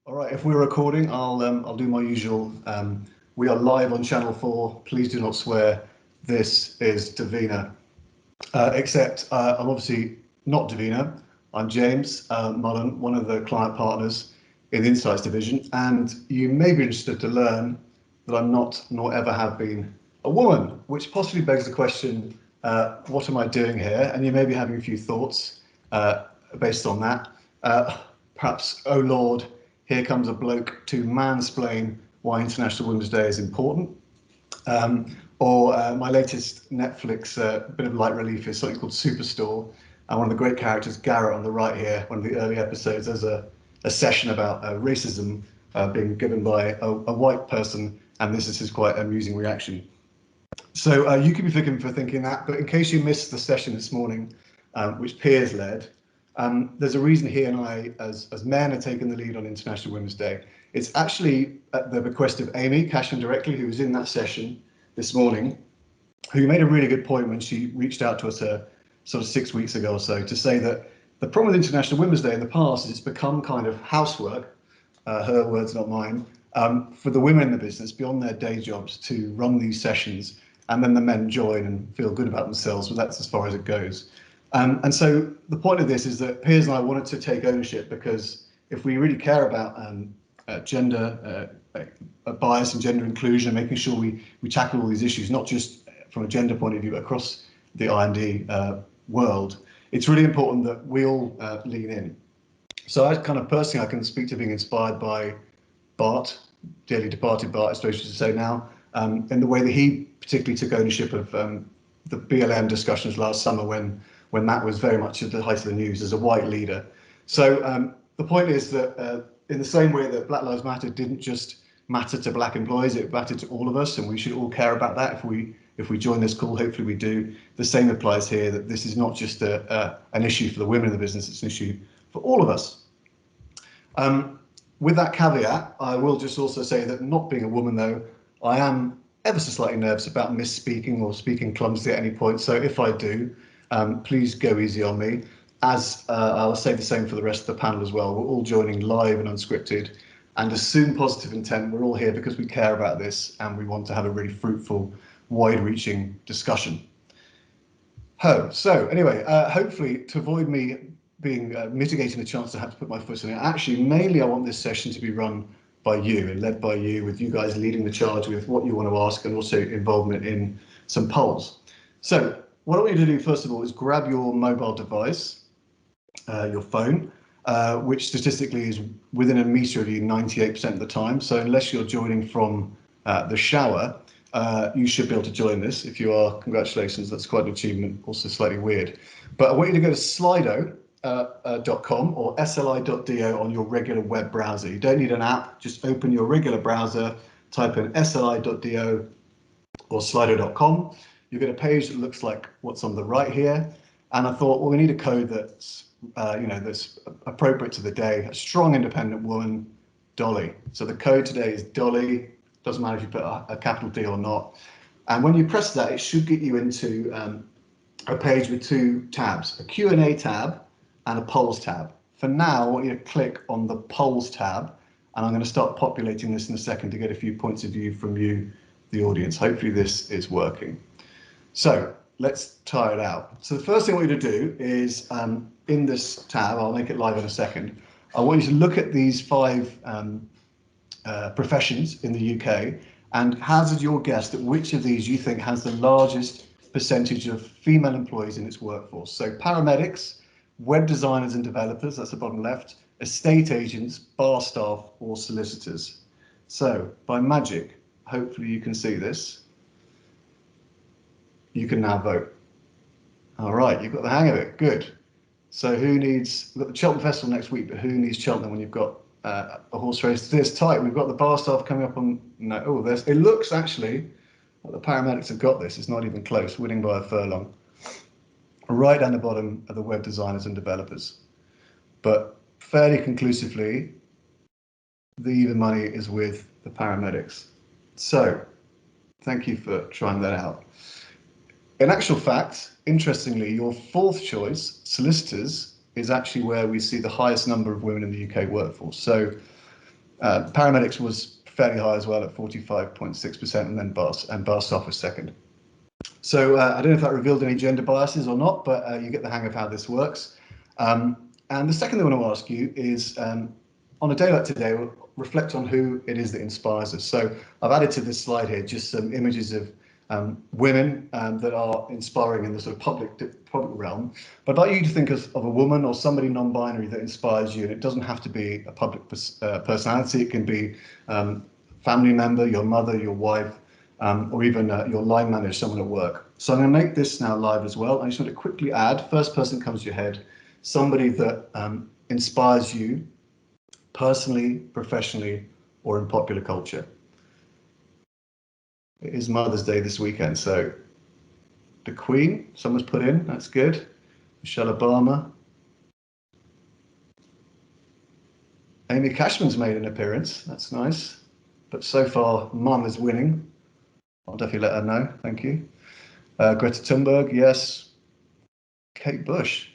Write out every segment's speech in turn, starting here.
All right, if we're recording, I'll do my usual. We are live on Channel 4. Please do not swear. This is Davina. Except I'm obviously not Davina. I'm James Mullen, one of the client partners in the Insights division. And you may be interested to learn that I'm not, nor ever have been, a woman, which possibly begs the question, what am I doing here? And you may be having a few thoughts based on that. Perhaps, oh Lord, here comes a bloke to mansplain why International Women's Day is important. Or my latest Netflix bit of light relief is something called Superstore. And one of the great characters, Garrett, on the right here, one of the early episodes, there's a session about racism being given by a white person, and this is his quite amusing reaction. So you could be forgiven for thinking that, but in case you missed the session this morning, which Piers led, there's a reason he and I, as men, are taking the lead on International Women's Day. It's actually at the bequest of Amy Cashman directly, who was in that session this morning, who made a really good point when she reached out to us sort of 6 weeks ago or so to say that the problem with International Women's Day in the past is it's become kind of housework, her words, not mine, for the women in the business beyond their day jobs to run these sessions, and then the men join and feel good about themselves, but that's as far as it goes. And so the point of this is that Piers and I wanted to take ownership, because if we really care about gender bias and gender inclusion, making sure we tackle all these issues, not just from a gender point of view, but across the I&D world, it's really important that we all lean in. So I kind of personally, I can speak to being inspired by Bart, dearly departed Bart, I suppose you should say now, in the way that he particularly took ownership of the BLM discussions last summer when that was very much at the height of the news as a white leader. So the point is that in the same way that Black Lives Matter didn't just matter to black employees, it mattered to all of us, and we should all care about that. If we join this call, hopefully we do. The same applies here, that this is not just an issue for the women in the business, it's an issue for all of us. With that caveat, I will just also say that, not being a woman though, I am ever so slightly nervous about misspeaking or speaking clumsily at any point. So if I do, please go easy on me. As I'll say the same for the rest of the panel as well. We're all joining live and unscripted, and assume positive intent. We're all here because we care about this and we want to have a really fruitful, wide-reaching discussion. So anyway, hopefully to avoid me being mitigating the chance to have to put my foot in it, actually mainly I want this session to be run by you and led by you, with you guys leading the charge with what you want to ask, and also involvement in some polls. So what I want you to do first of all is grab your mobile device, your phone, which statistically is within a metre of you 98% of the time. So unless you're joining from the shower, you should be able to join this. If you are, congratulations, that's quite an achievement, also slightly weird. But I want you to go to slido.com or sli.do on your regular web browser. You don't need an app, just open your regular browser, type in sli.do or slido.com. You get a page that looks like what's on the right here. And I thought, well, we need a code that's that's appropriate to the day. A strong, independent woman, Dolly. So the code today is Dolly. Doesn't matter if you put a capital D or not. And when you press that, it should get you into a page with two tabs, a Q&A tab and a polls tab. For now, I want you to click on the polls tab, and I'm going to start populating this in a second to get a few points of view from you, the audience. Hopefully this is working. So let's try it out. So the first thing I want you to do is, in this tab, I'll make it live in a second, I want you to look at these 5 professions in the UK and hazard your guess at which of these you think has the largest percentage of female employees in its workforce. So paramedics, web designers and developers, that's the bottom left, estate agents, bar staff, or solicitors. So by magic, hopefully you can see this. You can now vote. All right, you've got the hang of it, good. So who needs, we've got the Cheltenham Festival next week, but who needs Cheltenham when you've got a horse race this tight? We've got the bar staff coming up on, no, oh, there's, it looks actually, well, the paramedics have got this, it's not even close, winning by a furlong. Right down the bottom are the web designers and developers. But fairly conclusively, the even money is with the paramedics. So, thank you for trying that out. In actual fact, interestingly, your 4th choice, solicitors, is actually where we see the highest number of women in the UK workforce. So Paramedics was fairly high as well at 45.6%, and then bar staff was second. So I don't know if that revealed any gender biases or not, but you get the hang of how this works. And the second thing I want to ask you is, on a day like today, we'll reflect on who it is that inspires us. So I've added to this slide here just some images of women that are inspiring in the sort of public realm. But I'd like you to think of a woman or somebody non-binary that inspires you, and it doesn't have to be a public personality. It can be family member, your mother, your wife, or even your line manager, someone at work. So I'm going to make this now live as well. I just want to quickly add, first person comes to your head, somebody that inspires you personally, professionally, or in popular culture. It is Mother's Day this weekend, so the Queen, someone's put in, that's good. Michelle Obama. Amy Cashman's made an appearance, that's nice. But so far, Mum is winning. I'll definitely let her know, thank you. Greta Thunberg, yes. Kate Bush.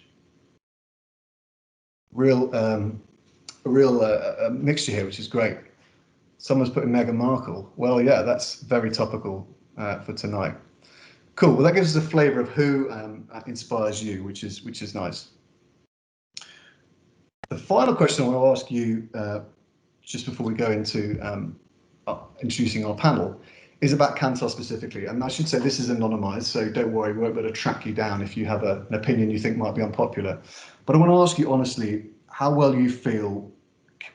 Real mixture here, which is great. Someone's putting Meghan Markle. Well, yeah, that's very topical for tonight. Cool. Well, that gives us a flavour of who inspires you, which is nice. The final question I want to ask you, just before we go into introducing our panel, is about Kantar specifically. And I should say this is anonymised, so don't worry, we won't be able to track you down if you have an opinion you think might be unpopular. But I want to ask you honestly, how well you feel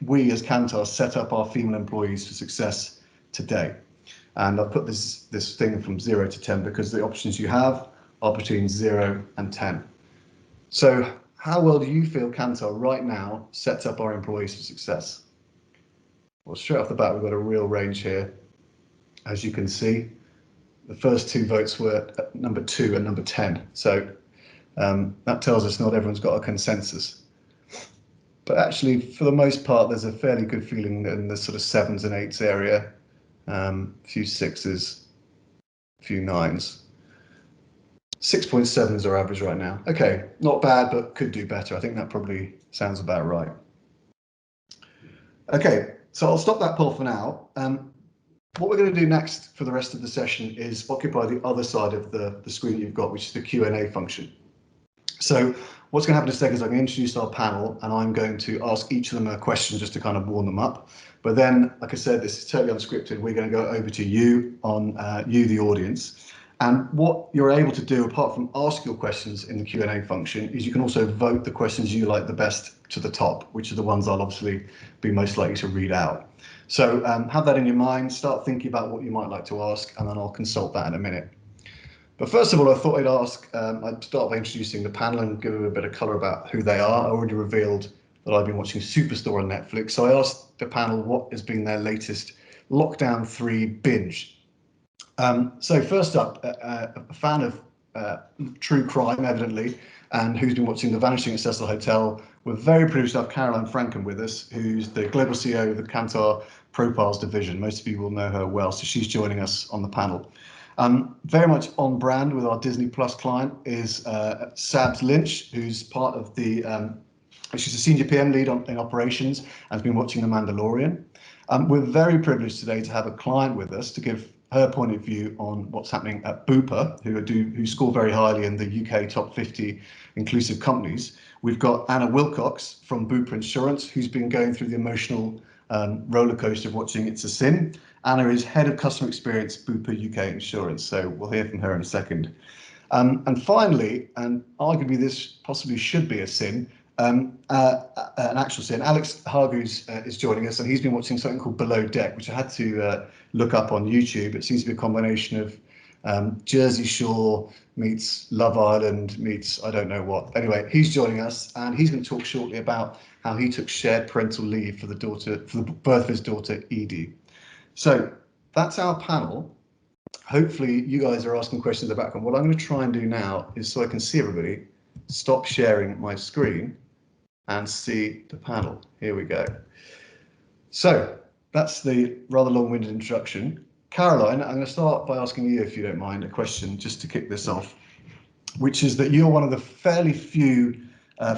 we as Kantar set up our female employees for success today. And I've put this thing from 0 to 10 because the options you have are between 0 and 10. So how well do you feel Kantar right now sets up our employees for success? Well, straight off the bat, we've got a real range here. As you can see, the first two votes were number 2 and number 10. So that tells us not everyone's got a consensus. But actually, for the most part, there's a fairly good feeling in the sort of 7s and 8s area, a few 6s, a few 9s. 6.7 is our average right now. Okay, not bad, but could do better. I think that probably sounds about right. Okay, so I'll stop that poll for now. What we're going to do next for the rest of the session is occupy the other side of the screen you've got, which is the Q&A function. So what's going to happen in a second is I'm going to introduce our panel, and I'm going to ask each of them a question just to kind of warm them up. But then, like I said, this is totally unscripted. We're going to go over to you, you, the audience. And what you're able to do, apart from ask your questions in the Q&A function, is you can also vote the questions you like the best to the top, which are the ones I'll obviously be most likely to read out. So have that in your mind, start thinking about what you might like to ask, and then I'll consult that in a minute. But first of all, I thought I'd start by introducing the panel and give them a bit of colour about who they are. I already revealed that I've been watching Superstore on Netflix, so I asked the panel what has been their latest Lockdown 3 binge. So first up, a fan of true crime, evidently, and who's been watching The Vanishing at Cecil Hotel. We're very privileged to have Caroline Franken with us, who's the global CEO of the Kantar Profiles division. Most of you will know her well, so she's joining us on the panel. Very much on brand with our Disney Plus client is Sabs Lynch, who's part of the, she's a senior PM lead in operations and has been watching The Mandalorian. We're very privileged today to have a client with us to give her point of view on what's happening at Bupa, who score very highly in the UK top 50 inclusive companies. We've got Anna Wilcox from Bupa Insurance, who's been going through the emotional roller coaster of watching It's a Sin. Anna is head of customer experience, Bupa UK Insurance, so we'll hear from her in a second. And finally, and arguably this possibly should be a sin, an actual sin, Alex Hargreaves is joining us, and he's been watching something called Below Deck, which I had to look up on YouTube. It seems to be a combination of Jersey Shore meets Love Island meets I don't know what. Anyway, he's joining us, and he's going to talk shortly about how he took shared parental leave for the birth of his daughter Edie. So that's our panel. Hopefully you guys are asking questions in the background. What I'm going to try and do now is, so I can see everybody, stop sharing my screen and see the panel. Here we go. So that's the rather long-winded introduction. Caroline, I'm going to start by asking you, if you don't mind, a question just to kick this off, which is that you're one of the fairly few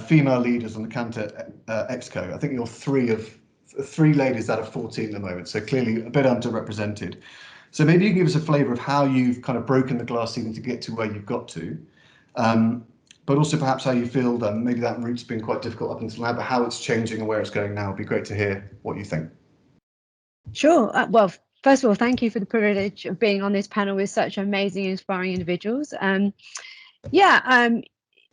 female leaders on the Kantar Exco. I think you're 3 of 3 ladies out of 14 at the moment, so clearly a bit underrepresented. So maybe you can give us a flavour of how you've kind of broken the glass ceiling to get to where you've got to, but also perhaps how you feel that maybe that route's been quite difficult up until now, but how it's changing and where it's going now. It'd be great to hear what you think. Sure. Well, first of all, thank you for the privilege of being on this panel with such amazing, inspiring individuals.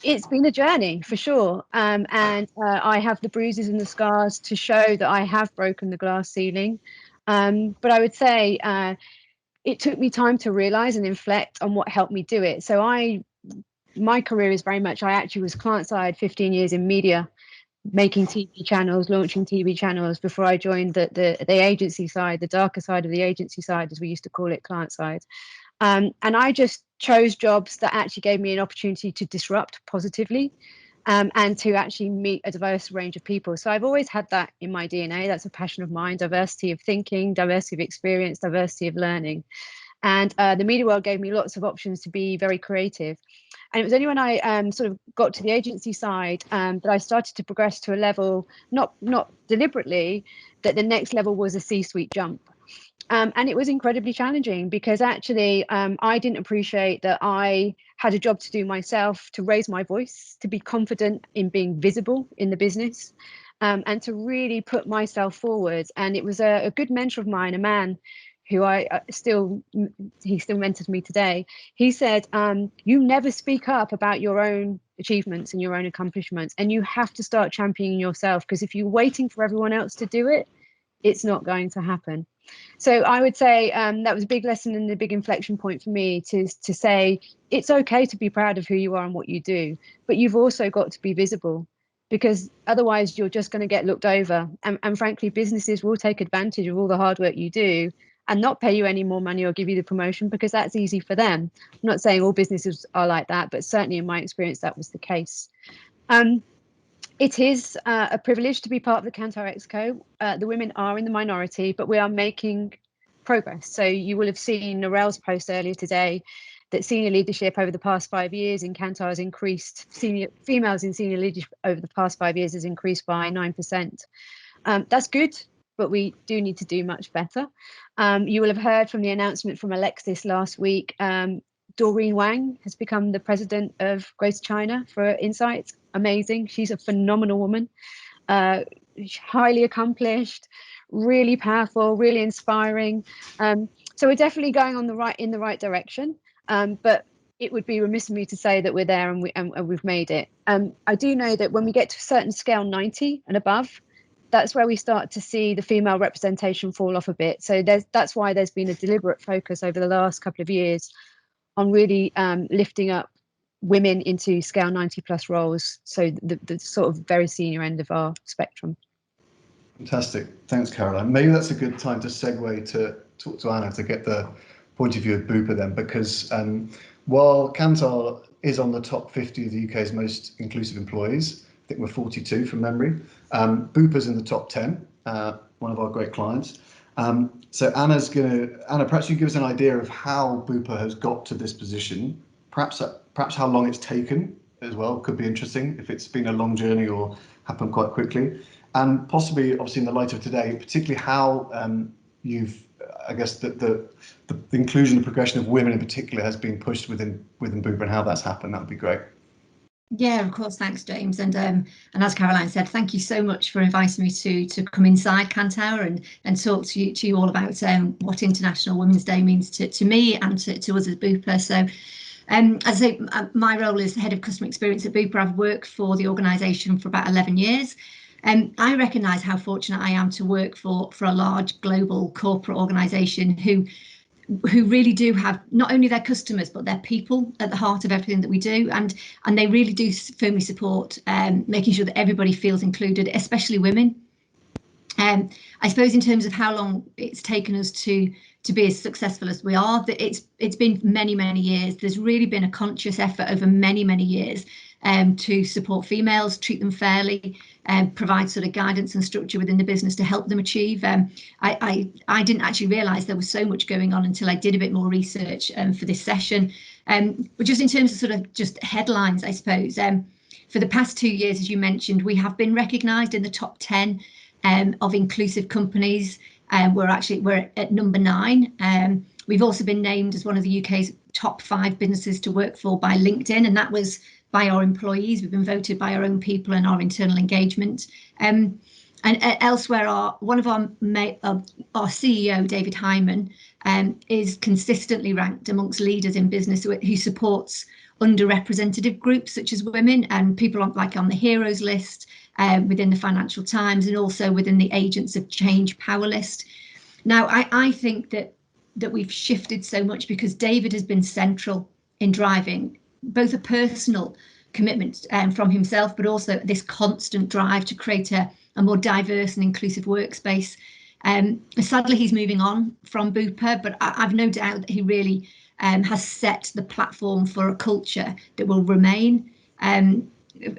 It's been a journey for sure. And I have the bruises and the scars to show that I have broken the glass ceiling. But I would say it took me time to realize and inflect on what helped me do it. So my career is very much, I actually was client side 15 years in media, making TV channels, launching TV channels before I joined the agency side, the darker side of the agency side, as we used to call it, client side. And I just chose jobs that actually gave me an opportunity to disrupt positively, and to actually meet a diverse range of people. So I've always had that in my DNA. That's a passion of mine: diversity of thinking, diversity of experience, diversity of learning. And the media world gave me lots of options to be very creative. And it was only when I sort of got to the agency side that I started to progress to a level, not deliberately, that the next level was a C-suite jump. And it was incredibly challenging because actually I didn't appreciate that I had a job to do myself, to raise my voice, to be confident in being visible in the business, and to really put myself forward. And it was a good mentor of mine, a man who he still mentors me today. He said, you never speak up about your own achievements and your own accomplishments, and you have to start championing yourself, because if you're waiting for everyone else to do it, it's not going to happen. So I would say that was a big lesson and a big inflection point for me to say it's okay to be proud of who you are and what you do, but you've also got to be visible, because otherwise you're just going to get looked over. And frankly, businesses will take advantage of all the hard work you do and not pay you any more money or give you the promotion because that's easy for them. I'm not saying all businesses are like that, but certainly in my experience, that was the case. It is a privilege to be part of the Kantar Exco. The women are in the minority, but we are making progress. So you will have seen Narelle's post earlier today that senior leadership over the past 5 years in Kantar has increased. Females in senior leadership over the past 5 years has increased by 9%. That's good, but we do need to do much better. You will have heard from the announcement from Alexis last week. Doreen Wang has become the president of Greater China for Insight. Amazing. She's a phenomenal woman, highly accomplished, really powerful, really inspiring. So we're definitely going in the right direction. But it would be remiss of me to say that we're there and we've made it. I do know that when we get to a certain scale, 90 and above, that's where we start to see the female representation fall off a bit. So that's why there's been a deliberate focus over the last couple of years on really lifting up women into scale 90 plus roles, so the sort of very senior end of our spectrum. Fantastic. Thanks, Caroline. Maybe that's a good time to segue to talk to Anna to get the point of view of Bupa then, because while Kantar is on the top 50 of the UK's most inclusive employees, I think we're 42 from memory, Bupa's in the top 10, one of our great clients. So Anna, perhaps you give us an idea of how Bupa has got to this position, perhaps how long it's taken as well, could be interesting if it's been a long journey or happened quite quickly, and possibly, obviously in the light of today, particularly how you've, I guess, the inclusion and progression of women in particular has been pushed within Bupa and how that's happened. That would be great. Yeah, of course. Thanks, James. And as Caroline said, thank you so much for inviting me to come inside Kantar and talk to you all about what International Women's Day means to me and to us as Bupa. So as I say, my role is head of customer experience at Bupa. I've worked for the organisation for about 11 years. I recognise how fortunate I am to work for a large global corporate organisation who really do have not only their customers but their people at the heart of everything that we do, and they really do firmly support making sure that everybody feels included, especially women. I suppose in terms of how long it's taken us to be as successful as we are, that it's been many years. There's really been a conscious effort over many years to support females, treat them fairly, provide sort of guidance and structure within the business to help them achieve. I didn't actually realise there was so much going on until I did a bit more research for this session. But just in terms of sort of just headlines, I suppose, for the past 2 years, as you mentioned, we have been recognised in the top 10 of inclusive companies. We're at number 9. We've also been named as one of the UK's top 5 businesses to work for by LinkedIn, and that was by our employees. We've been voted by our own people and our internal engagement. And elsewhere, our CEO, David Hyman, is consistently ranked amongst leaders in business who supports underrepresented groups such as women and people on the Heroes list, within the Financial Times, and also within the Agents of Change Power list. Now, I think that we've shifted so much because David has been central in driving both a personal commitment from himself, but also this constant drive to create a more diverse and inclusive workspace. Sadly, he's moving on from Bupa, but I've no doubt that he really has set the platform for a culture that will remain.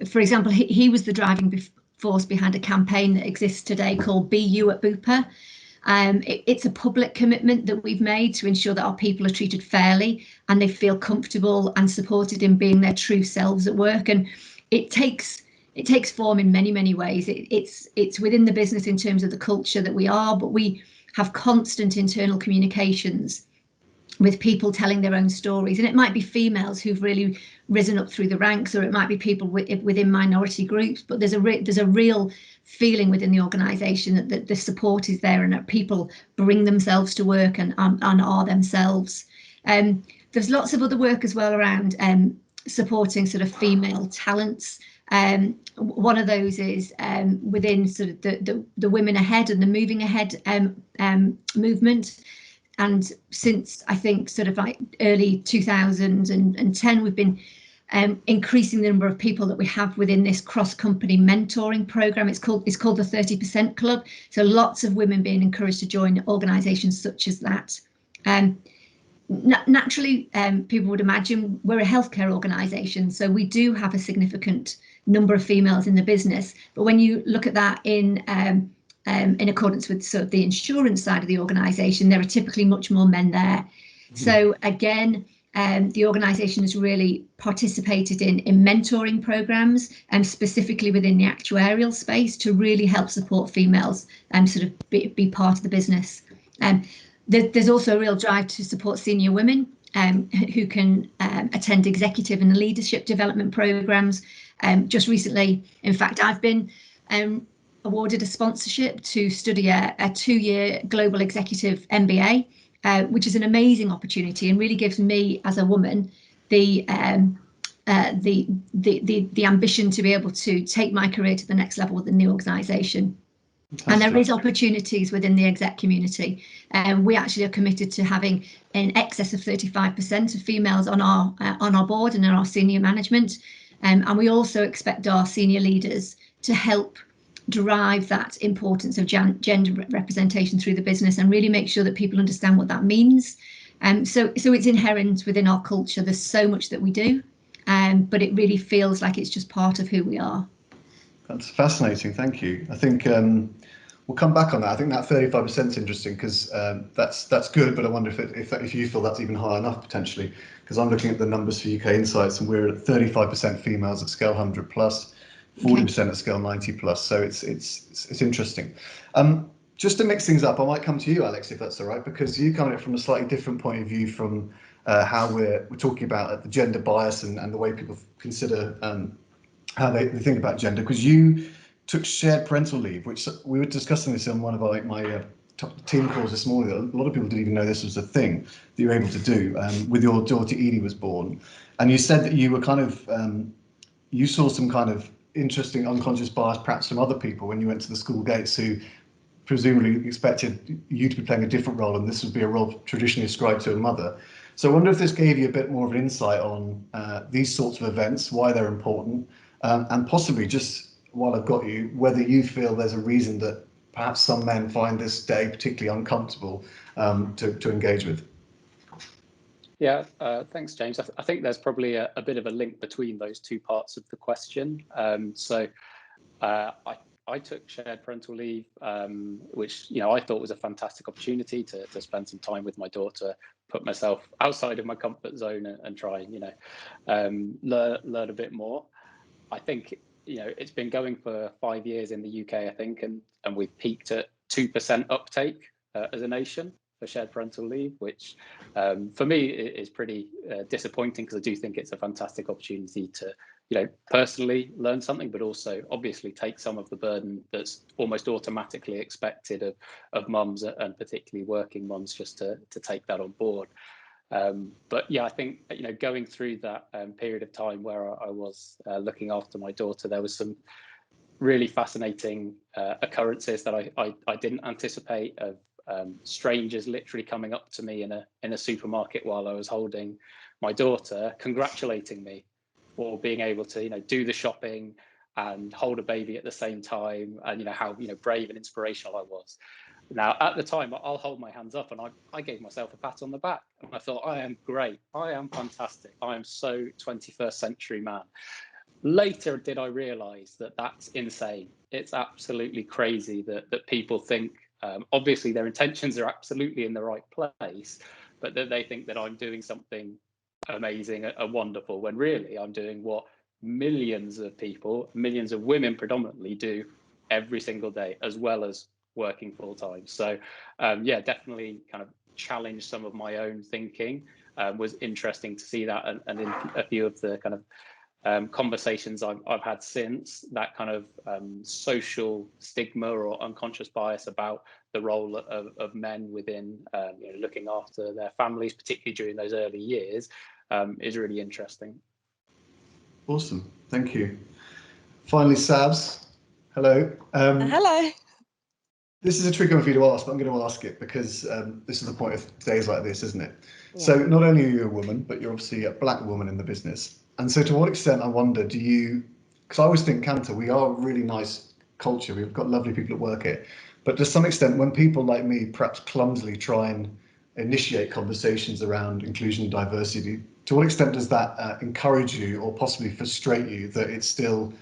For example, he was the driving force behind a campaign that exists today called Be You at Bupa. It's a public commitment that we've made to ensure that our people are treated fairly and they feel comfortable and supported in being their true selves at work. And it takes form in many ways. It's within the business in terms of the culture that we are, but we have constant internal communications with people telling their own stories, and it might be females who've really risen up through the ranks, or it might be people within minority groups, but there's a real feeling within the organisation that the support is there and that people bring themselves to work and are themselves. There's lots of other work as well around supporting sort of female talents. One of those is within sort of the Women Ahead and the Moving Ahead movement. And since I think sort of like early 2010, we've been increasing the number of people that we have within this cross-company mentoring program. It's called the 30% Club. So lots of women being encouraged to join organisations such as that. Naturally, people would imagine we're a healthcare organisation, so we do have a significant number of females in the business. But when you look at that in accordance with sort of the insurance side of the organisation, there are typically much more men there. So again, the organisation has really participated in mentoring programmes, specifically within the actuarial space, to really help support females sort of be part of the business. There's also a real drive to support senior women who can attend executive and leadership development programmes. Just recently, in fact, I've been awarded a sponsorship to study a 2-year global executive MBA, which is an amazing opportunity and really gives me as a woman the ambition to be able to take my career to the next level within the organisation. And there is opportunities within the exec community. We actually are committed to having in excess of 35% of females on our board and in our senior management. And we also expect our senior leaders to help drive that importance of gender representation through the business and really make sure that people understand what that means. So it's inherent within our culture. There's so much that we do, but it really feels like it's just part of who we are. That's fascinating. Thank you. I think we'll come back on that. I think that 35% is interesting because that's good, but I wonder if you feel that's even high enough potentially, because I'm looking at the numbers for UK Insights and we're at 35% females at scale 100 plus, 40% at scale 90 plus. So it's interesting. Just to mix things up, I might come to you, Alex, if that's all right, because you come at it from a slightly different point of view from how we're talking about the gender bias and the way people consider how they think about gender, because you took shared parental leave, which we were discussing this on one of my team calls this morning. A lot of people didn't even know this was a thing that you were able to do with your daughter Edie was born. And you said that you were kind of, you saw some kind of interesting unconscious bias perhaps from other people when you went to the school gates who presumably expected you to be playing a different role and this would be a role traditionally ascribed to a mother. So I wonder if this gave you a bit more of an insight on these sorts of events, why they're important, and possibly just while I've got you, whether you feel there's a reason that perhaps some men find this day particularly uncomfortable to engage with. Yeah, thanks, James. I think there's probably a bit of a link between those two parts of the question. I took shared parental leave, which I thought was a fantastic opportunity to spend some time with my daughter, put myself outside of my comfort zone and try and learn a bit more. I think it's been going for 5 years in the UK, I think, and we've peaked at 2% uptake as a nation for shared parental leave, which for me is pretty disappointing, because I do think it's a fantastic opportunity to, personally learn something, but also obviously take some of the burden that's almost automatically expected of mums, and particularly working mums, just to take that on board. But yeah, I think, going through that period of time where I was looking after my daughter, there was some really fascinating occurrences that I didn't anticipate, of strangers literally coming up to me in a supermarket while I was holding my daughter, congratulating me for being able to, do the shopping and hold a baby at the same time, and how brave and inspirational I was. Now, at the time, I'll hold my hands up, and I gave myself a pat on the back, and I thought, I am great, I am fantastic, I am so 21st century man. Later did I realize that that's insane. It's absolutely crazy that people think, obviously their intentions are absolutely in the right place, but that they think that I'm doing something amazing and wonderful, when really I'm doing what millions of people, millions of women predominantly, do every single day, as well as working full time. So yeah, definitely kind of challenged some of my own thinking. Was interesting to see that, and in a few of the kind of conversations I've had since, that kind of social stigma or unconscious bias about the role of men within looking after their families, particularly during those early years, is really interesting. Awesome, thank you. Finally, Sabs, hello. Hello. This is a tricky one for you to ask, but I'm going to ask it because this is the point of days like this, isn't it? Yeah. So not only are you a woman, but you're obviously a black woman in the business. And so to what extent, I wonder, do you, because I always think Kantar, we are a really nice culture. We've got lovely people at work here. But to some extent, when people like me perhaps clumsily try and initiate conversations around inclusion and diversity, to what extent does that encourage you or possibly frustrate you that it's still,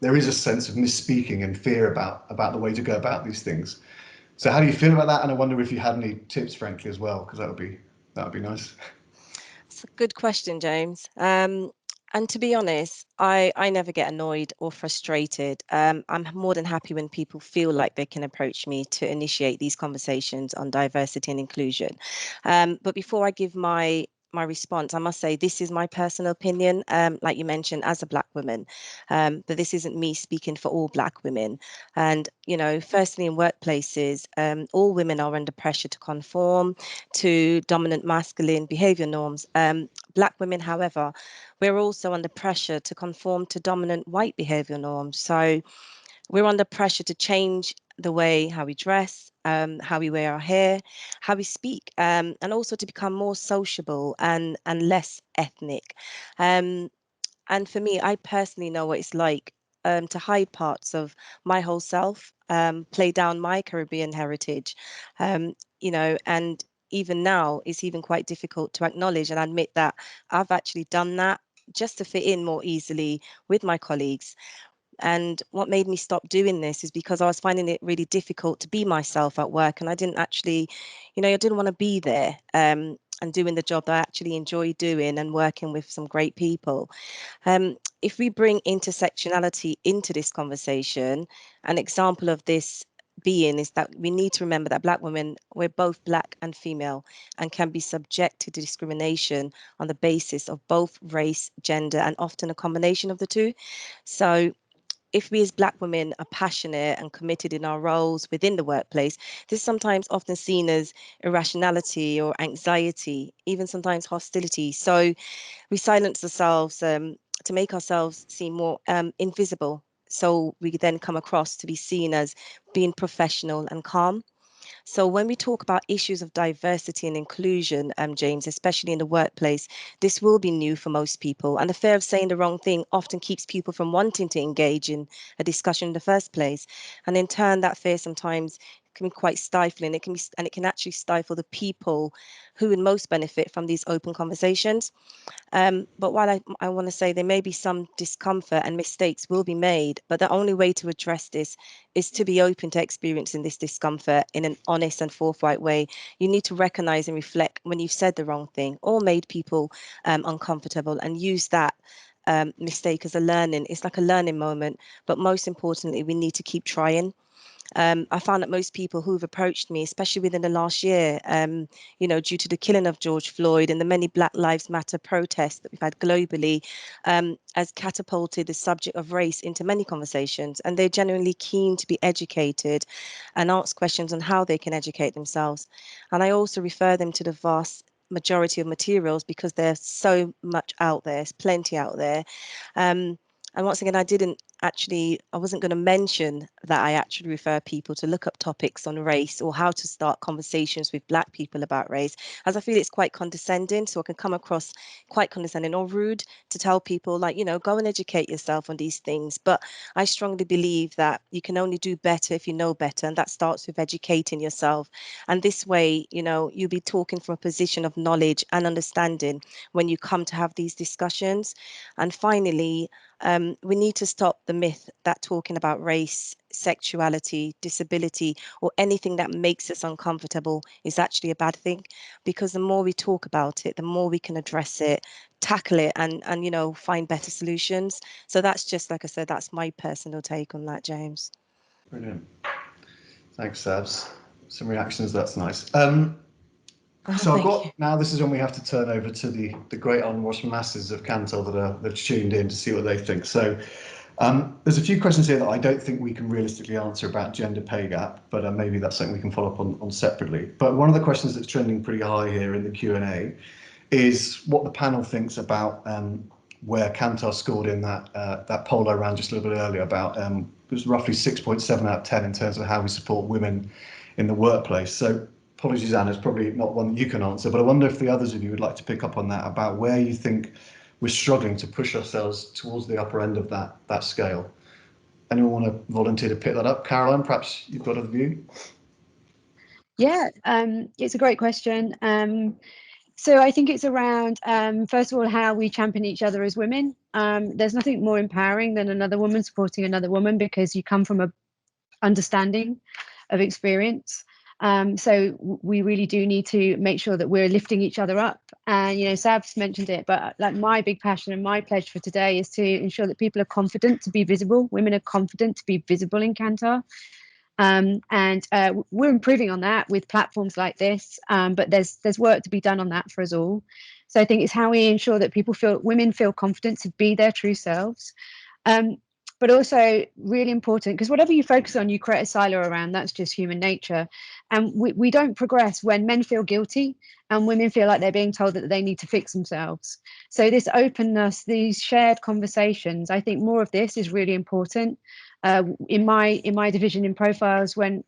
there is a sense of misspeaking and fear about the way to go about these things? So how do you feel about that? And I wonder if you had any tips, frankly, as well, because that would be nice. It's a good question, James. And to be honest, I never get annoyed or frustrated. I'm more than happy when people feel like they can approach me to initiate these conversations on diversity and inclusion. But before I give my response, I must say this is my personal opinion, like you mentioned, as a black woman, but this isn't me speaking for all black women. And firstly, in workplaces, all women are under pressure to conform to dominant masculine behavior norms. Black women, however, we're also under pressure to conform to dominant white behavior norms. So we're under pressure to change the way how we dress, how we wear our hair, how we speak, and also to become more sociable and less ethnic. And for me, I personally know what it's like to hide parts of my whole self, play down my Caribbean heritage, and even now it's even quite difficult to acknowledge and admit that I've actually done that just to fit in more easily with my colleagues. And what made me stop doing this is because I was finding it really difficult to be myself at work, and I didn't actually, I didn't want to be there and doing the job that I actually enjoy doing and working with some great people. If we bring intersectionality into this conversation, an example of this being is that we need to remember that black women, we're both black and female, and can be subjected to discrimination on the basis of both race, gender, and often a combination of the two. So if we as black women are passionate and committed in our roles within the workplace, this is sometimes often seen as irrationality or anxiety, even sometimes hostility. So we silence ourselves to make ourselves seem more invisible. So we then come across to be seen as being professional and calm. So when we talk about issues of diversity and inclusion, James, especially in the workplace, this will be new for most people. And the fear of saying the wrong thing often keeps people from wanting to engage in a discussion in the first place. And in turn, that fear sometimes can be quite stifling. It can actually stifle the people who would most benefit from these open conversations. But while I want to say there may be some discomfort and mistakes will be made, but the only way to address this is to be open to experiencing this discomfort in an honest and forthright way. You need to recognize and reflect when you've said the wrong thing or made people uncomfortable, and use that mistake as a learning. It's like a learning moment, but most importantly, we need to keep trying. I found that most people who've approached me, especially within the last year, you know, due to the killing of George Floyd and the many Black Lives Matter protests that we've had globally, has catapulted the subject of race into many conversations, and they're genuinely keen to be educated and ask questions on how they can educate themselves. And I also refer them to the vast majority of materials because there's so much out there, there's plenty out there. And once again, I wasn't going to mention that I actually refer people to look up topics on race or how to start conversations with Black people about race, as I feel it's quite condescending. So I can come across quite condescending or rude to tell people, like, you know, go and educate yourself on these things. But I strongly believe that you can only do better if you know better. And that starts with educating yourself. And this way, you know, you'll be talking from a position of knowledge and understanding when you come to have these discussions. And finally, we need to stop the myth that talking about race, sexuality, disability, or anything that makes us uncomfortable is actually a bad thing, because the more we talk about it, the more we can address it, tackle it, and you know, find better solutions. So that's just, like I said, that's my personal take on that, James. Brilliant. Thanks, Sabs. Some reactions, that's nice. So I've got, now this is when we have to turn over to the great unwashed masses of Kantar that are tuned in to see what they think. So there's a few questions here that I don't think we can realistically answer about gender pay gap, but maybe that's something we can follow up on separately. But one of the questions that's trending pretty high here in the Q&A is what the panel thinks about where Kantar scored in that poll I ran just a little bit earlier about it was roughly 6.7 out of 10 in terms of how we support women in the workplace. So apologies, Anna, it's probably not one that you can answer, but I wonder if the others of you would like to pick up on that, about where you think we're struggling to push ourselves towards the upper end of that scale. Anyone want to volunteer to pick that up? Caroline, perhaps you've got a view? Yeah, it's a great question. So I think it's around, first of all, how we champion each other as women. There's nothing more empowering than another woman supporting another woman, because you come from a understanding of experience. So we really do need to make sure that we're lifting each other up. And, you know, Sab's mentioned it, but like my big passion and my pledge for today is to ensure that people are confident to be visible. Women are confident to be visible in Kantar. And we're improving on that with platforms like this, but there's work to be done on that for us all. So I think it's how we ensure that women feel confident to be their true selves, but also really important, because whatever you focus on, you create a silo around. That's just human nature, and we don't progress when men feel guilty and women feel like they're being told that they need to fix themselves. So this openness, these shared conversations, I think more of this is really important. In my division in profiles, when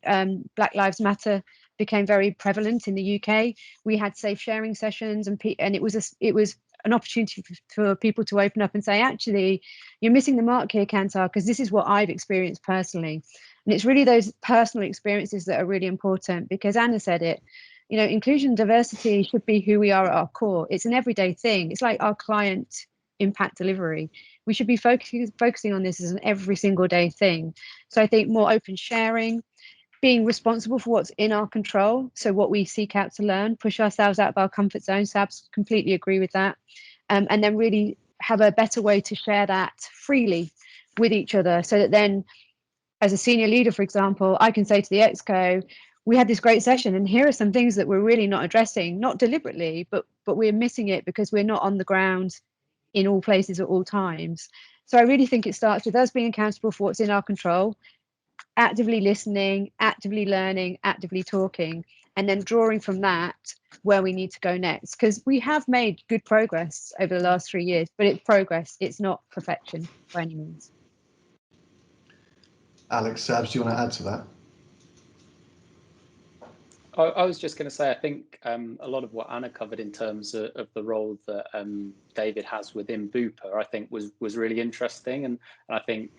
Black Lives Matter became very prevalent in the UK, we had safe sharing sessions, and it was an opportunity for people to open up and say, actually, you're missing the mark here, Kantar, because this is what I've experienced personally. And it's really those personal experiences that are really important, because Anna said it, you know, inclusion and diversity should be who we are at our core. It's an everyday thing. It's like our client impact delivery. We should be focusing on this as an every single day thing. So I think more open sharing, being responsible for what's in our control. So what we seek out to learn, push ourselves out of our comfort zone. Sabs, completely agree with that. And then really have a better way to share that freely with each other, so that then, as a senior leader, for example, I can say to the exco, we had this great session, and here are some things that we're really not addressing, not deliberately, but we're missing it because we're not on the ground in all places at all times. So I really think it starts with us being accountable for what's in our control, actively listening, actively learning, actively talking, and then drawing from that where we need to go next. Because we have made good progress over the last 3 years, but it's progress, it's not perfection by any means. Alex, Sabs, do you want to add to that? I was just going to say, I think a lot of what Anna covered in terms of the role that David has within Bupa, I think was really interesting. And I think,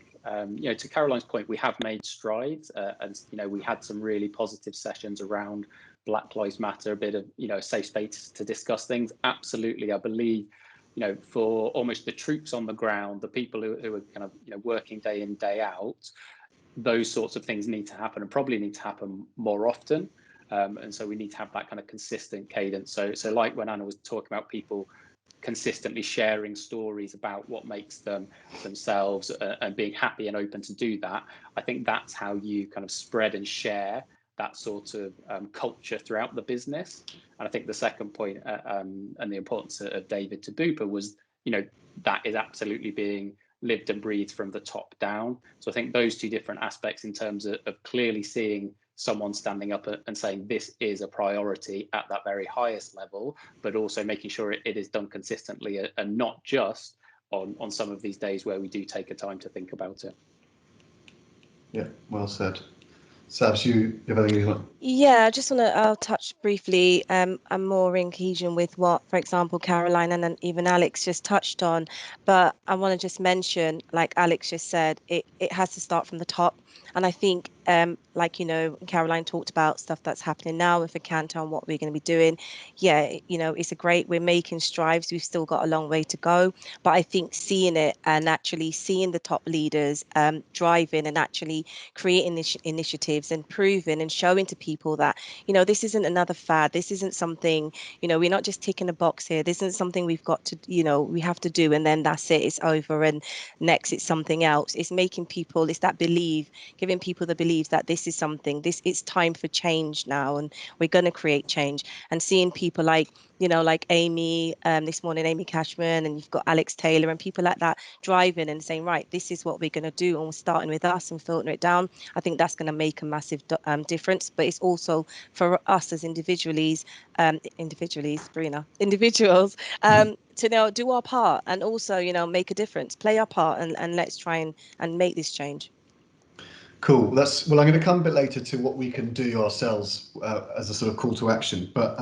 you know, to Caroline's point, we have made strides, and, you know, we had some really positive sessions around Black Lives Matter, a bit of, you know, a safe space to discuss things. Absolutely. I believe, you know, for almost the troops on the ground, the people who are kind of, you know, working day in, day out, those sorts of things need to happen, and probably need to happen more often. And so we need to have that kind of consistent cadence. So like when Anna was talking about people consistently sharing stories about what makes them themselves and being happy and open to do that, I think that's how you kind of spread and share that sort of culture throughout the business. And I think the second point and the importance of David to Bupa was, you know, that is absolutely being lived and breathed from the top down. So I think those two different aspects in terms of clearly seeing someone standing up and saying this is a priority at that very highest level, but also making sure it is done consistently and not just on some of these days where we do take a time to think about it. Yeah, well said. Savs, you have anything you want? Yeah, I just want to I'll touch briefly. I'm more in cohesion with what, for example, Caroline and then even Alex just touched on. But I want to just mention, like Alex just said, it has to start from the top. And I think, like, you know, Caroline talked about stuff that's happening now with the Kantar and what we're going to be doing. Yeah, you know, we're making strides. We've still got a long way to go. But I think seeing it and actually seeing the top leaders driving and actually creating initiatives and proving and showing to people that, you know, this isn't another fad. This isn't something, you know, we're not just ticking a box here. This isn't something we've got to, you know, we have to do and then that's it, it's over and next it's something else. It's making people, it's that belief, giving people the belief that this is something, it's time for change now and we're going to create change. And seeing people like, you know, like Amy, this morning, Amy Cashman, and you've got Alex Taylor and people like that driving and saying, right, this is what we're going to do and we're starting with us and filtering it down. I think that's going to make a massive difference. But it's also for us as individuals, to now do our part and also, you know, make a difference, play our part, and let's try and make this change. Cool. Well, I'm going to come a bit later to what we can do ourselves as a sort of call to action. But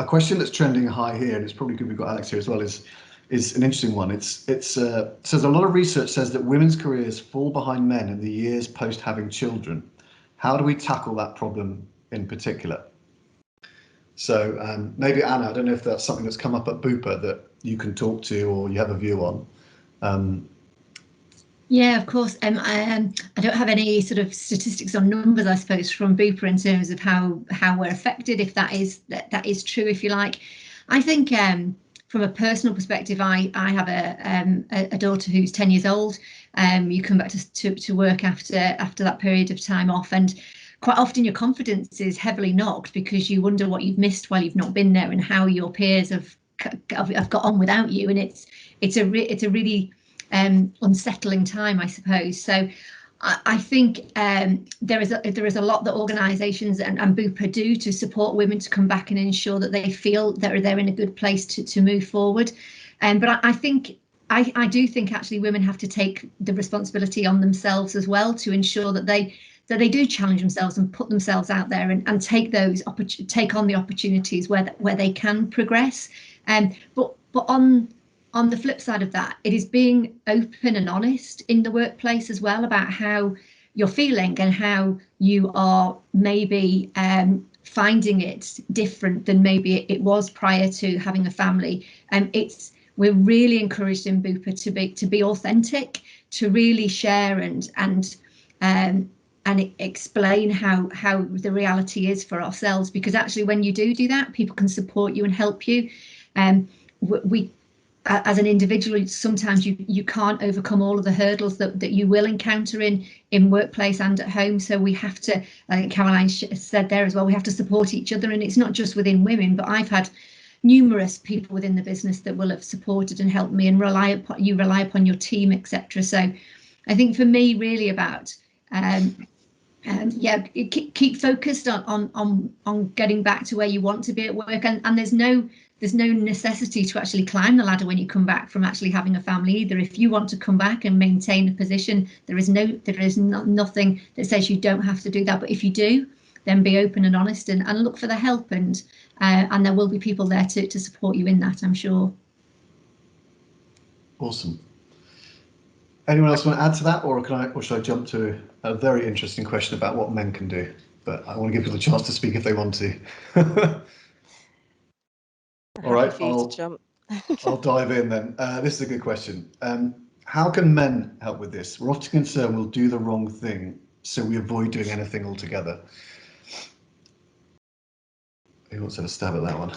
a question that's trending high here, and it's probably good we've got Alex here as well, is an interesting one. It says a lot of research says that women's careers fall behind men in the years post having children. How do we tackle that problem in particular? So maybe Anna, I don't know if that's something that's come up at Bupa that you can talk to or you have a view on. Yeah, of course. I don't have any sort of statistics or numbers, I suppose, from Bupa in terms of how we're affected, if that is true, if you like. I think from a personal perspective, I have a daughter who's 10 years old. You come back to work after that period of time off, and quite often your confidence is heavily knocked because you wonder what you've missed while you've not been there and how your peers have got on without you, and it's a really unsettling time, I suppose. So I think there is a lot that organisations and Bupa do to support women to come back and ensure that they feel that they're in a good place to move forward. But I think I do think actually women have to take the responsibility on themselves as well to ensure that they do challenge themselves and put themselves out there and take on the opportunities where they can progress. But on the flip side of that, it is being open and honest in the workplace as well about how you're feeling and how you are maybe finding it different than maybe it was prior to having a family. We're really encouraged in Bupa to be authentic, to really share and explain how the reality is for ourselves, because actually when you do that, people can support you and help you. We as an individual, sometimes you can't overcome all of the hurdles that you will encounter in workplace and at home. So we have to, I think Caroline said there as well, we have to support each other. And it's not just within women, but I've had numerous people within the business that will have supported and helped me and rely upon your team, etc. So I think for me, really about keep focused on getting back to where you want to be at work, and there's no necessity to actually climb the ladder when you come back from actually having a family either. If you want to come back and maintain a position, there is nothing that says you don't have to do that. But if you do, then be open and honest and look for the help, and there will be people there to support you in that, I'm sure. Awesome. Anyone else want to add to that, or should I jump to a very interesting question about what men can do? But I want to give people a chance to speak if they want to. All right, I'll dive in then. This is a good question. How can men help with this? We're often concerned we'll do the wrong thing, so we avoid doing anything altogether. Who wants to have a stab at that one?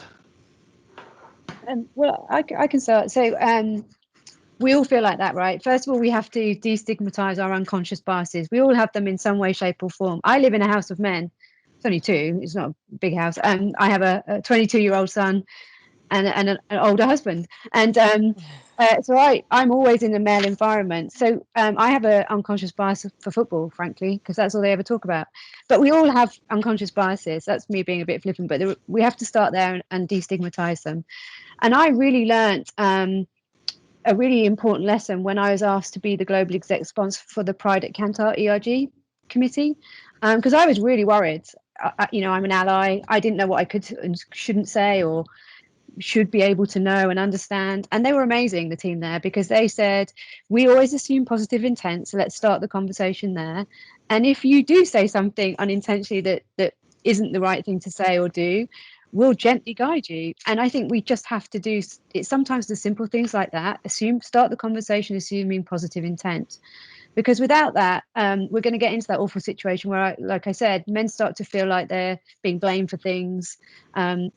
Well, I can start. So we all feel like that, right? First of all, we have to destigmatize our unconscious biases. We all have them in some way, shape, or form. I live in a house of men. It's only two. It's not a big house. I have a 22-year-old son and an older husband. And so I'm always in a male environment. So I have an unconscious bias for football, frankly, because that's all they ever talk about. But we all have unconscious biases. That's me being a bit flippant, but we have to start there and destigmatize them. And I really learned a really important lesson when I was asked to be the global exec sponsor for the Pride at Kantar ERG committee, because I was really worried. I'm an ally. I didn't know what I could and shouldn't say or should be able to know and understand. And they were amazing, the team there, because they said, we always assume positive intent, so let's start the conversation there. And if you do say something unintentionally that isn't the right thing to say or do, we'll gently guide you. And I think we just have to do it. Sometimes the simple things like that, start the conversation assuming positive intent. Because without that, we're going to get into that awful situation where, like I said, men start to feel like they're being blamed for things, and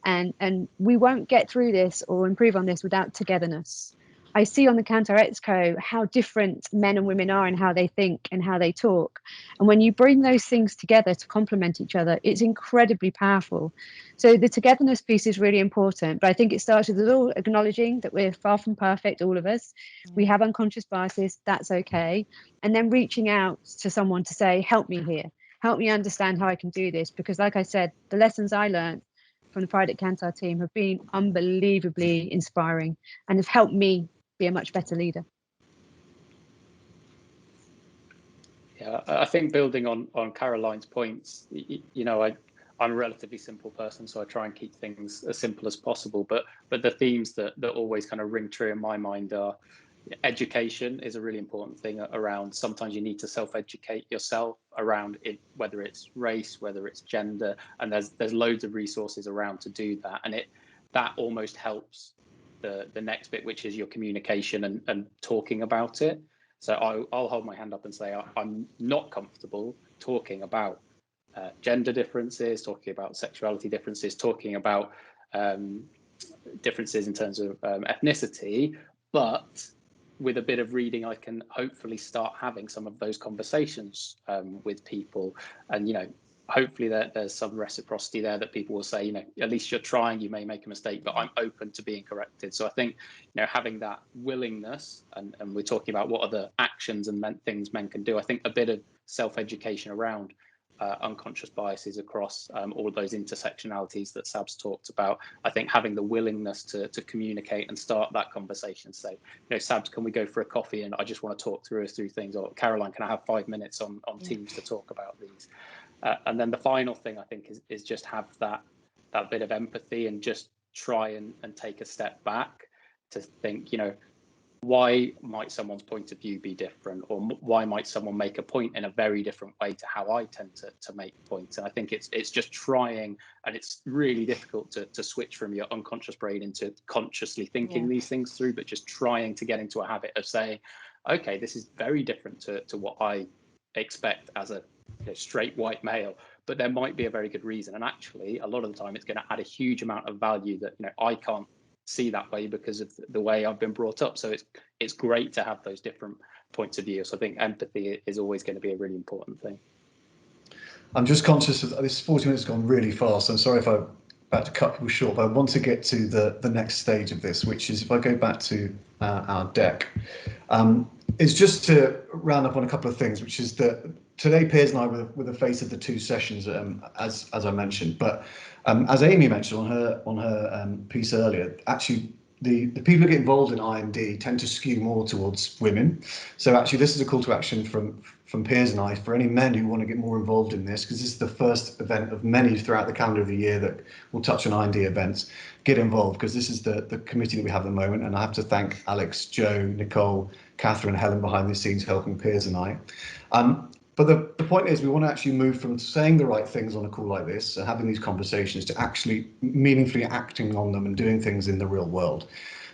we won't get through this or improve on this without togetherness. I see on the Kantar Exco how different men and women are in how they think and how they talk. And when you bring those things together to complement each other, it's incredibly powerful. So the togetherness piece is really important. But I think it starts with us all acknowledging that we're far from perfect, all of us. We have unconscious biases, that's okay. And then reaching out to someone to say, help me here, help me understand how I can do this. Because like I said, the lessons I learned from the Pride at Kantar team have been unbelievably inspiring and have helped me be a much better leader. Yeah, I think building on Caroline's points, I'm a relatively simple person, so I try and keep things as simple as possible. But the themes that always kind of ring true in my mind are education is a really important thing around. Sometimes you need to self-educate yourself around it, whether it's race, whether it's gender, and there's loads of resources around to do that. And that almost helps the next bit, which is your communication and talking about it. So I'll hold my hand up and say I'm not comfortable talking about gender differences, talking about sexuality differences, talking about differences in terms of ethnicity, but with a bit of reading, I can hopefully start having some of those conversations with people. And, hopefully there's some reciprocity there that people will say, at least you're trying, you may make a mistake, but I'm open to being corrected. So I think, having that willingness, and we're talking about what are the actions and things men can do. I think a bit of self-education around unconscious biases across all of those intersectionalities that Sab's talked about. I think having the willingness to communicate and start that conversation, say, Sabs, can we go for a coffee? And I just want to talk through things. Or Caroline, can I have 5 minutes on Teams to talk about these? And then the final thing I think is just have that bit of empathy and just try and take a step back to think, why might someone's point of view be different, or why might someone make a point in a very different way to how I tend to make points? And I think it's just trying, and it's really difficult to switch from your unconscious brain into consciously thinking these things through, but just trying to get into a habit of saying, okay, this is very different to what I expect as a straight white male, but there might be a very good reason. And actually, a lot of the time, it's going to add a huge amount of value that I can't see that way because of the way I've been brought up. So it's great to have those different points of view. So I think empathy is always going to be a really important thing. I'm just conscious of this 40 minutes has gone really fast. I'm sorry if I'm about to cut people short, but I want to get to the next stage of this, which is if I go back to our deck, is just to round up on a couple of things, which is that today Piers and I were the face of the two sessions, as I mentioned, but as Amy mentioned on her piece earlier, actually the people who get involved in I&D tend to skew more towards women. So actually this is a call to action from Piers and I for any men who want to get more involved in this, because this is the first event of many throughout the calendar of the year that will touch on I&D events. Get involved, because this is the committee that we have at the moment, and I have to thank Alex, Joe, Nicole, Catherine, Helen behind the scenes helping Piers and I. But the point is, we want to actually move from saying the right things on a call like this and having these conversations to actually meaningfully acting on them and doing things in the real world.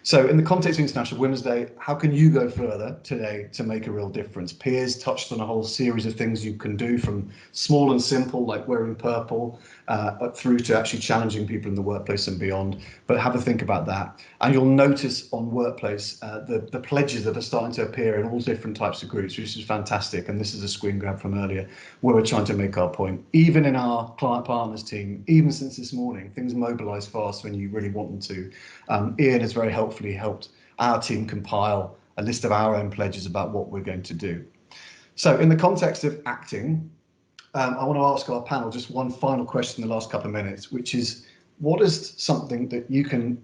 So in the context of International Women's Day, how can you go further today to make a real difference? Piers touched on a whole series of things you can do, from small and simple, like wearing purple, through to actually challenging people in the workplace and beyond. But have a think about that. And you'll notice on Workplace the pledges that are starting to appear in all different types of groups, which is fantastic. And this is a screen grab from earlier, where we're trying to make our point. Even in our client partners team, even since this morning, things mobilise fast when you really want them to. Ian has very helpfully helped our team compile a list of our own pledges about what we're going to do. So in the context of acting, I want to ask our panel just one final question in the last couple of minutes, which is, what is something that you can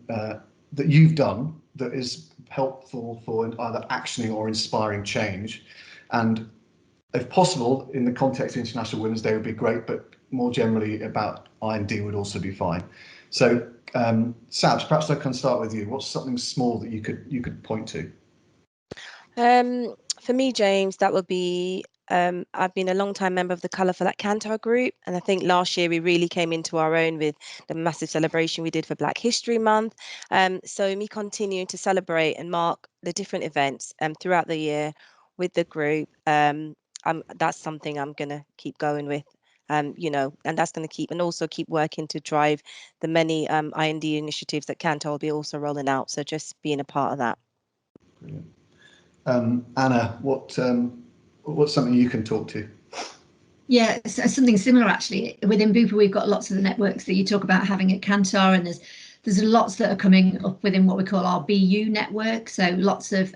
that you've done that is helpful for either actioning or inspiring change? And if possible, in the context of International Women's Day would be great, but more generally about I&D would also be fine. So Sabs, perhaps I can start with you. What's something small that you could point to? For me, James, that would be, I've been a long-time member of the Colour for That Kantar group, and I think last year we really came into our own with the massive celebration we did for Black History Month. So me continuing to celebrate and mark the different events throughout the year with the group, that's something I'm going to keep going with. You know, and that's going to keep working to drive the many I&D initiatives that Kantar will be also rolling out. So just being a part of that. Brilliant. Anna, what's something you can talk to? Yeah, something similar actually. Within Bupa, we've got lots of the networks that you talk about having at Kantar, and there's lots that are coming up within what we call our BU network. So lots of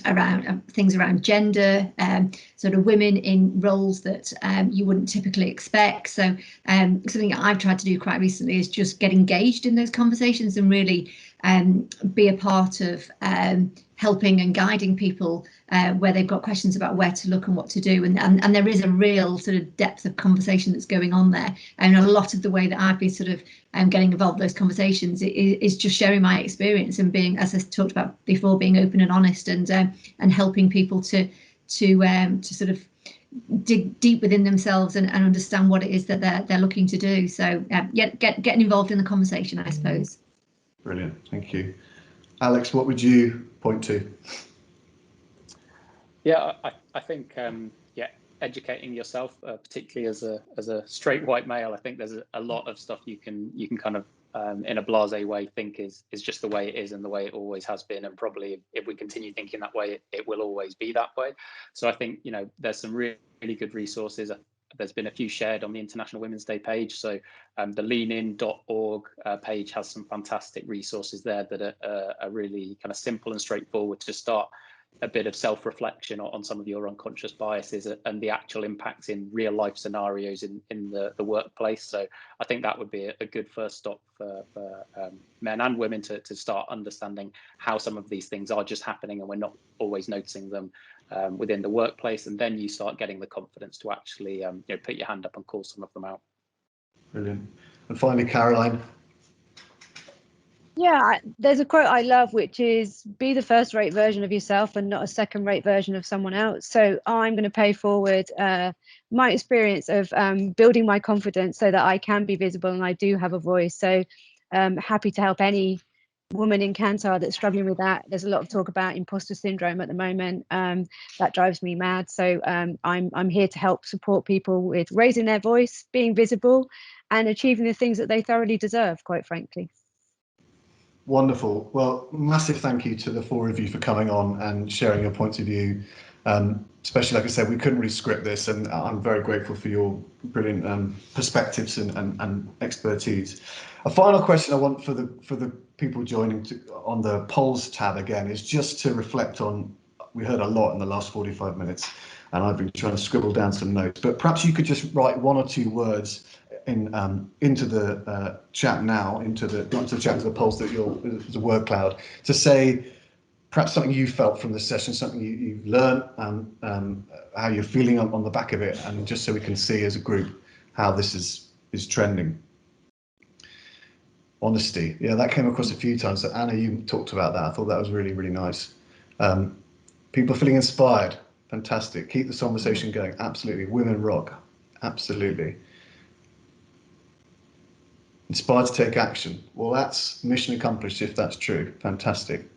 around things around gender, sort of women in roles that you wouldn't typically expect. So something I've tried to do quite recently is just get engaged in those conversations and really be a part of helping and guiding people where they've got questions about where to look and what to do. And there is a real sort of depth of conversation that's going on there. And a lot of the way that I've been sort of getting involved in those conversations is just sharing my experience and being, as I talked about before, being open and honest and helping people to sort of dig deep within themselves and understand what it is that they're looking to do. So getting involved in the conversation, I suppose. Brilliant, thank you. Alex, what would you point to? Yeah, I think educating yourself, particularly as a straight white male. I think there's a lot of stuff you can kind of in a blasé way think is just the way it is and the way it always has been, and probably if we continue thinking that way, it will always be that way. So I think, you know, there's some really good resources. There's been a few shared on the International Women's Day page. So the leanin.org page has some fantastic resources there that are really kind of simple and straightforward to start a bit of self-reflection on some of your unconscious biases and the actual impacts in real life scenarios in the workplace. So I think that would be a good first stop for men and women to start understanding how some of these things are just happening and we're not always noticing them within the workplace. And then you start getting the confidence to actually put your hand up and call some of them out. Brilliant. And finally, Caroline. Yeah, there's a quote I love, which is, be the first-rate version of yourself and not a second-rate version of someone else. So I'm going to pay forward my experience of building my confidence so that I can be visible and I do have a voice. So happy to help any woman in Kantar that's struggling with that. There's a lot of talk about imposter syndrome at the moment. That drives me mad. So I'm here to help support people with raising their voice, being visible, and achieving the things that they thoroughly deserve, quite frankly. Wonderful. Well, massive thank you to the four of you for coming on and sharing your points of view. Especially, like I said, we couldn't really script this, and I'm very grateful for your brilliant perspectives and expertise. A final question I want for the people joining on the polls tab again is just to reflect on. We heard a lot in the last 45 minutes, and I've been trying to scribble down some notes. But perhaps you could just write one or two words into the chat now, not to the chat, to the polls that the word cloud, to say perhaps something you felt from the session, something you've learned, how you're feeling on the back of it, and just so we can see as a group how this is trending. Honesty, yeah, that came across a few times. So Anna, you talked about that. I thought that was really, really nice. People feeling inspired, fantastic. Keep this conversation going, absolutely. Women rock, absolutely. Inspired to take action. Well, that's mission accomplished if that's true. Fantastic.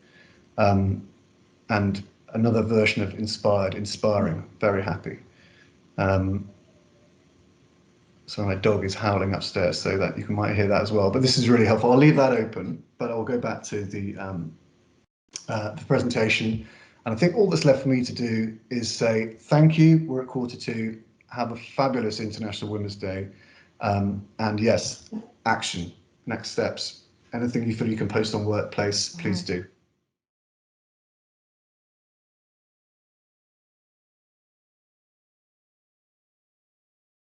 and another version of inspired, inspiring, very happy. So my dog is howling upstairs, so that you might hear that as well. But this is really helpful. I'll leave that open, but I'll go back to the presentation. And I think all that's left for me to do is say thank you. We're at 2:45. Have a fabulous International Women's Day. And yes, action, next steps. Anything you feel you can post on Workplace, please do.